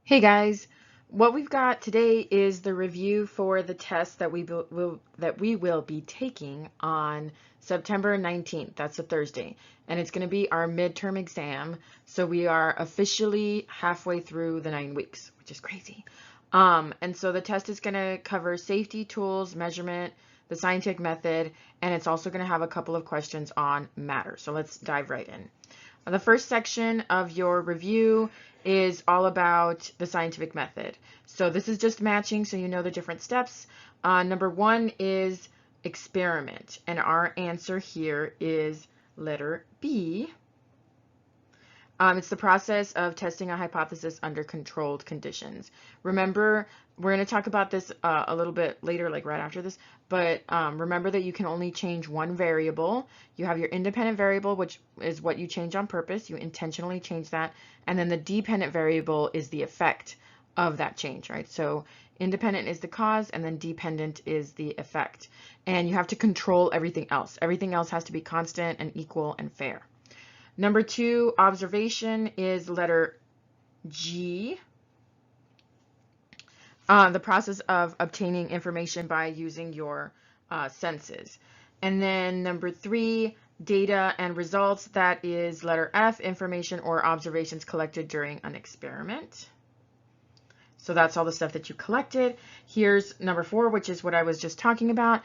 Hey guys, what we've got today is the review for the test that we will be taking on September 19th. That's a Thursday, and it's going to be our midterm exam. So we are officially halfway through the 9 weeks, which is crazy. And so the test is going to cover safety, tools, measurement, the scientific method, and it's also going to have a couple of questions on matter. So let's dive right in. The first section of your review is all about the scientific method. So this is just matching so you know the different steps. Number one is experiment, and our answer here is letter B. It's the process of testing a hypothesis under controlled conditions. Remember, we're going to talk about this a little bit later, like right after this, but remember that you can only change one variable. You have your independent variable, which is what you change on purpose. You intentionally change that. And then the dependent variable is the effect of that change, right? So independent is the cause, and then dependent is the effect. And you have to control everything else. Everything else has to be constant and equal and fair. Number two, observation, is letter G. The process of obtaining information by using your senses. And then number three, data and results, that is letter F, information or observations collected during an experiment. So that's all the stuff that you collected. Here's number four, which is what I was just talking about.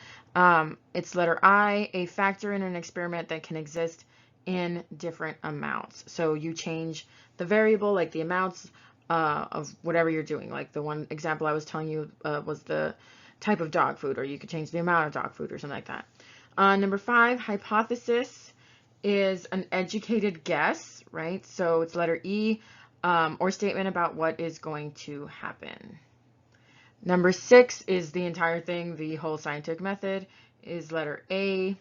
It's letter I, a factor in an experiment that can exist in different amounts. So you change the variable, like the amounts of whatever you're doing. Like the one example I was telling you was the type of dog food, or you could change the amount of dog food or something like that. Number five, hypothesis, is an educated guess, right? So it's letter E, or statement about what is going to happen. Number six is the entire thing, the whole scientific method, is letter A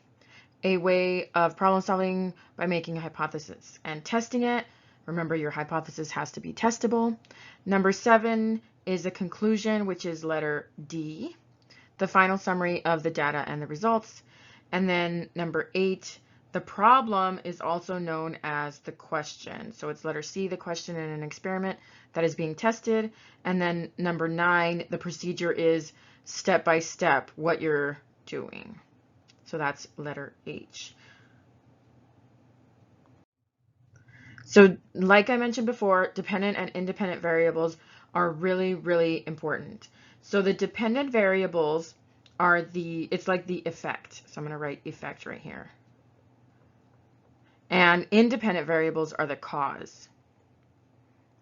way of problem solving by making a hypothesis and testing it. Remember, your hypothesis has to be testable. Number seven is a conclusion, which is letter D, the final summary of the data and the results. And then number eight, the problem is also known as the question. So it's letter C, the question in an experiment that is being tested. And then number nine, the procedure is step by step what you're doing. So that's letter H. So like I mentioned before, dependent and independent variables are really, really important. So the dependent variables are it's like the effect. So I'm going to write effect right here. And independent variables are the cause.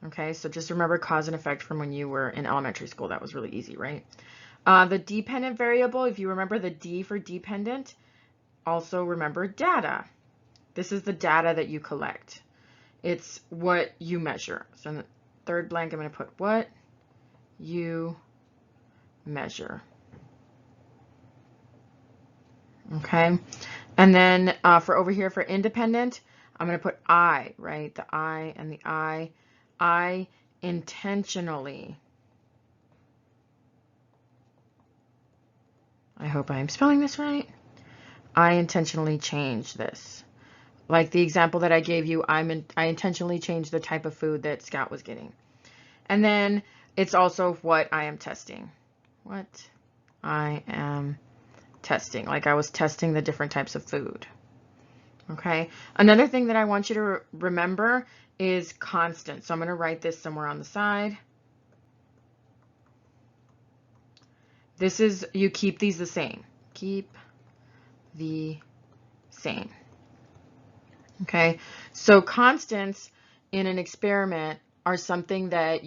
Okay, so just remember cause and effect from when you were in elementary school. That was really easy, right? The dependent variable, if you remember the D for dependent, also remember data. This is the data that you collect. It's what you measure. So in the third blank, I'm going to put what you measure. Okay. And then for over here for independent, I'm going to put I, right? The I and the I. I intentionally. I hope I'm spelling this right. I intentionally changed this. Like the example that I gave you, I intentionally changed the type of food that Scout was getting. And then it's also what I am testing. What I am testing. Like I was testing the different types of food. Okay. Another thing that I want you to remember is constant. So I'm going to write this somewhere on the side. This is, you keep these the same. Keep the same. Okay. So constants in an experiment are something that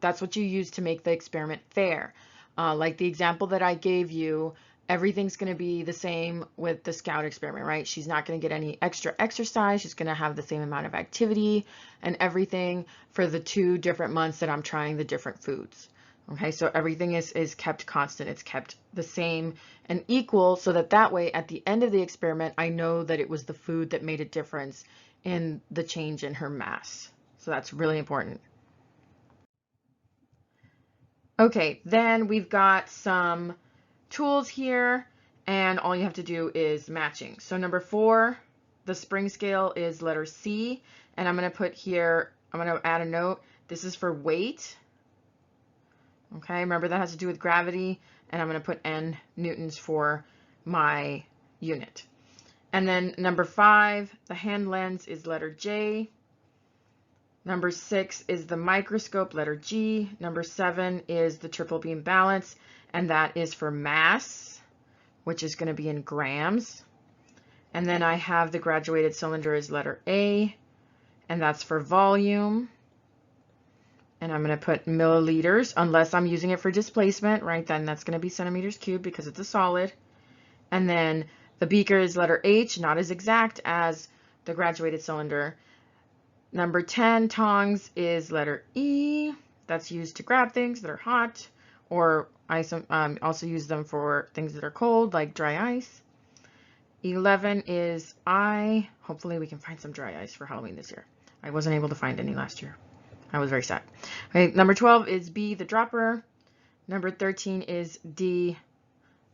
that's what you use to make the experiment fair. Like the example that I gave you, everything's going to be the same with the Scout experiment, right? She's not going to get any extra exercise. She's going to have the same amount of activity and everything for the 2 different months that I'm trying the different foods. Okay, so everything is kept constant. It's kept the same and equal so that way at the end of the experiment, I know that it was the food that made a difference in the change in her mass. So that's really important. Okay, then we've got some tools here, and all you have to do is matching. So number 4, the spring scale is letter C, and I'm going to put here, I'm going to add a note. This is for weight. Okay, remember that has to do with gravity, and I'm going to put N newtons for my unit. And then number 5, the hand lens, is letter J. Number 6 is the microscope, letter G. Number 7 is the triple beam balance, and that is for mass, which is going to be in grams. And then I have the graduated cylinder is letter A, and that's for volume. And I'm going to put milliliters, unless I'm using it for displacement, right? Then that's going to be centimeters cubed because it's a solid. And then the beaker is letter H, not as exact as the graduated cylinder. Number 10, tongs, is letter E. That's used to grab things that are hot, or I also use them for things that are cold, like dry ice. 11 is I. Hopefully we can find some dry ice for Halloween this year. I wasn't able to find any last year. I was very sad. Okay, number 12 is B, the dropper. Number 13 is D,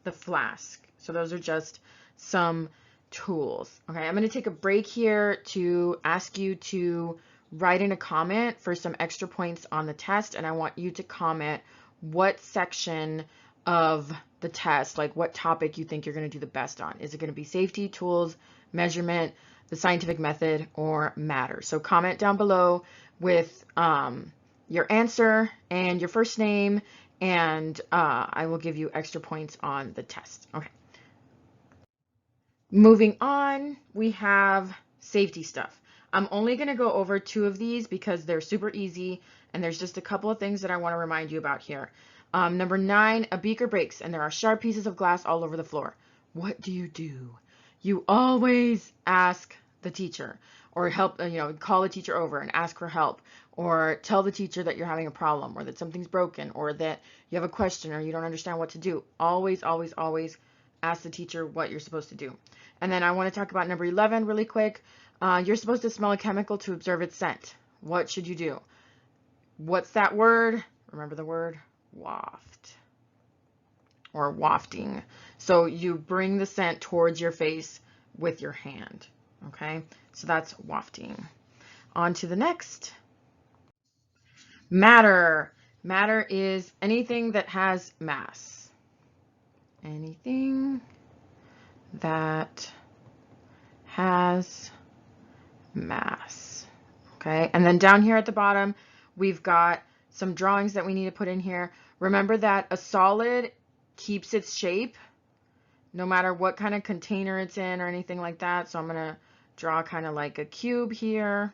the flask. So those are just some tools. Okay, I'm going to take a break here to ask you to write in a comment for some extra points on the test, and I want you to comment what section of the test, like what topic you think you're going to do the best on. Is it going to be safety, tools, measurement, the scientific method, or matter? So comment down below with your answer and your first name, and I will give you extra points on the test. Okay. Moving on, we have safety stuff. I'm only going to go over 2 of these because they're super easy, and there's just a couple of things that I want to remind you about here. Number 9, a beaker breaks and there are sharp pieces of glass all over the floor. What do? You always ask the teacher, or help, call the teacher over and ask for help, or tell the teacher that you're having a problem, or that something's broken, or that you have a question, or you don't understand what to do. Always, always, always ask the teacher what you're supposed to do. And then I want to talk about number 11 really quick. You're supposed to smell a chemical to observe its scent. What should you do? What's that word? Remember the word? Waft, or wafting. So you bring the scent towards your face with your hand. Okay, so that's wafting. On to the next. Matter. Matter is anything that has mass. Anything that has mass. Okay, and then down here at the bottom, we've got some drawings that we need to put in here. Remember that a solid keeps its shape no matter what kind of container it's in or anything like that. So I'm going to draw kind of like a cube here.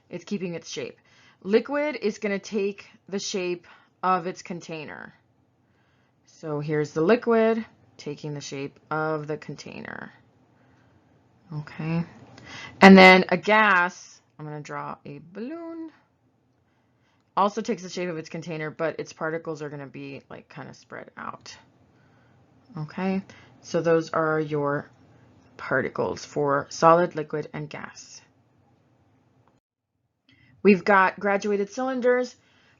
It's keeping its shape. Liquid is going to take the shape of its container. So here's the liquid taking the shape of the container. Okay. And then a gas, I'm going to draw a balloon, also takes the shape of its container, but its particles are going to be like kind of spread out. Okay, so those are your particles for solid, liquid, and gas. We've got graduated cylinders.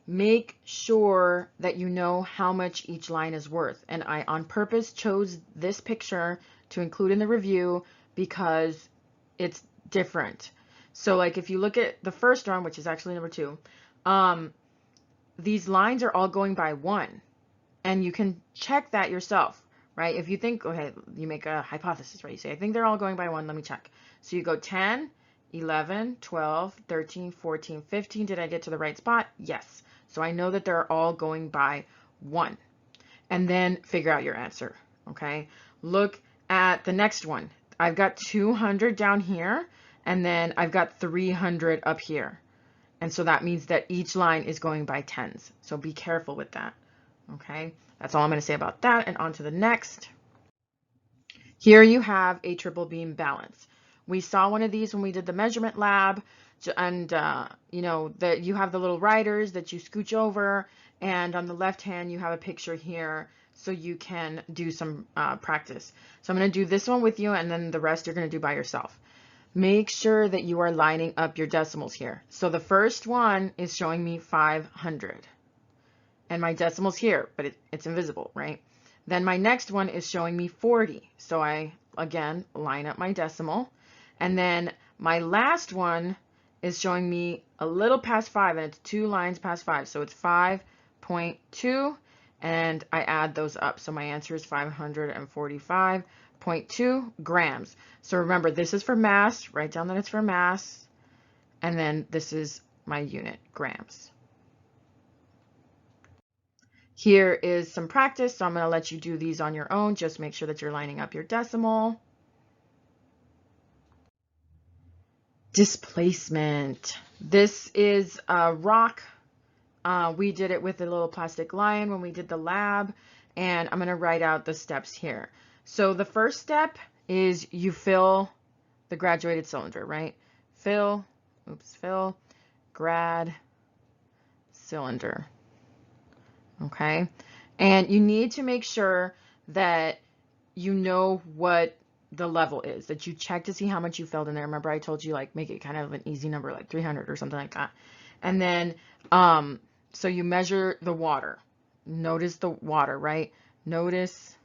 Make sure that you know how much each line is worth. And I on purpose chose this picture to include in the review because it's different. So like if you look at the first one, which is actually number 2, these lines are all going by 1. And you can check that yourself, right? If you think, okay, you make a hypothesis, right? You say, I think they're all going by 1, let me check. So you go 10, 11, 12, 13, 14, 15. Did I get to the right spot? Yes. So I know that they're all going by 1. And then figure out your answer, okay? Look at the next one. I've got 200 down here, and then I've got 300 up here. And so that means that each line is going by 10s. So be careful with that, okay? That's all I'm going to say about that, and on to the next. Here you have a triple beam balance. We saw one of these when we did the measurement lab, and you know that you have the little riders that you scooch over, and on the left hand you have a picture here so you can do some practice. So I'm going to do this one with you, and then the rest you're going to do by yourself. Make sure that you are lining up your decimals here. So the first one is showing me 500. And my decimal's here, but it's invisible, right? Then my next one is showing me 40. So I, again, line up my decimal. And then my last one is showing me a little past 5, and it's 2 lines past 5. So it's 5.2. and I add those up. So my answer is 545.2 grams. So remember, this is for mass. Write down that it's for mass. And then this is my unit, grams. Here is some practice. So I'm going to let you do these on your own. Just make sure that you're lining up your decimal. Displacement. This is a rock. We did it with a little plastic lion when we did the lab, and I'm going to write out the steps here. So the first step is you fill the graduated cylinder, right? Fill grad cylinder. Okay. And you need to make sure that you know what the level is, that you check to see how much you filled in there. Remember, I told you, like, make it kind of an easy number, like 300 or something like that. And then, so you measure the water. Notice the water, right? Notice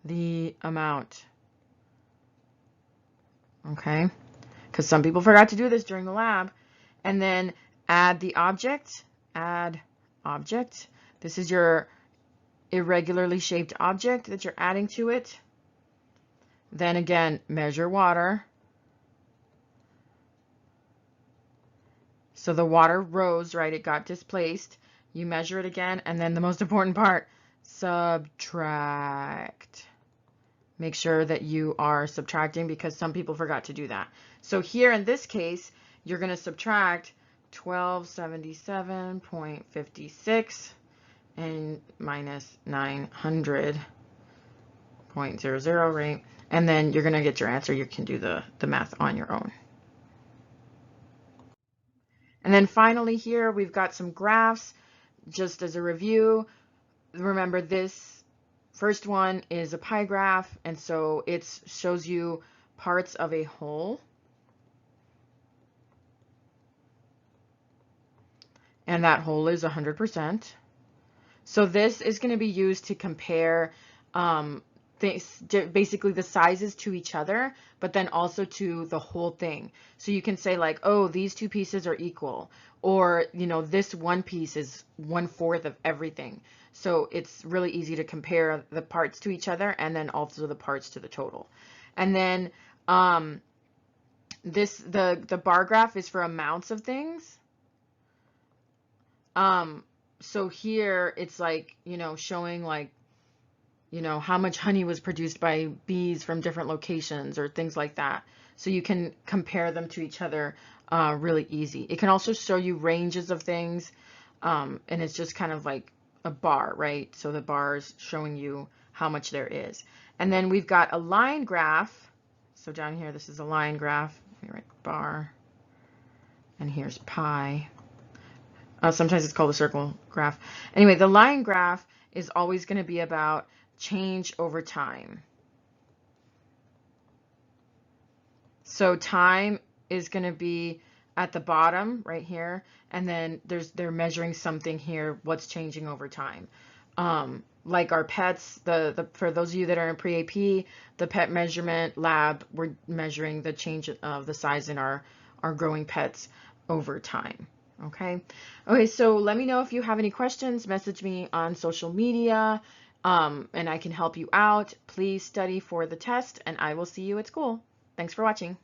the amount. Okay? Because some people forgot to do this during the lab. And then add the object. Add object. This is your irregularly shaped object that you're adding to it. Then again, measure water. So the water rose, right? It got displaced. You measure it again, and then the most important part, subtract. Make sure that you are subtracting because some people forgot to do that. So here in this case, you're going to subtract 1277.56 and minus 900.00, right? And then you're going to get your answer. You can do the math on your own. And then finally here, we've got some graphs. Just as a review, remember this first one is a pie graph, and so it shows you parts of a whole. And that whole is 100%. So this is going to be used to compare basically the sizes to each other, but then also to the whole thing. So you can say like, oh, these two pieces are equal, or, you know, this one piece is 1/4 of everything. So it's really easy to compare the parts to each other and then also the parts to the total. And then the bar graph is for amounts of things. So here it's like, you know, showing like, you know, how much honey was produced by bees from different locations or things like that. So you can compare them to each other really easy. It can also show you ranges of things, and it's just kind of like a bar, right? So the bar is showing you how much there is. And then we've got a line graph. So down here, this is a line graph. Let me write bar. And here's pi. Sometimes it's called a circle graph. Anyway, the line graph is always going to be about change over time. So time is going to be at the bottom right here, and then they're measuring something here, what's changing over time. Like our pets, for those of you that are in pre-AP, the pet measurement lab, we're measuring the change of the size in our growing pets over time. Okay, so let me know if you have any questions. Message me on social media, and I can help you out. Please study for the test, and I will see you at school. Thanks for watching.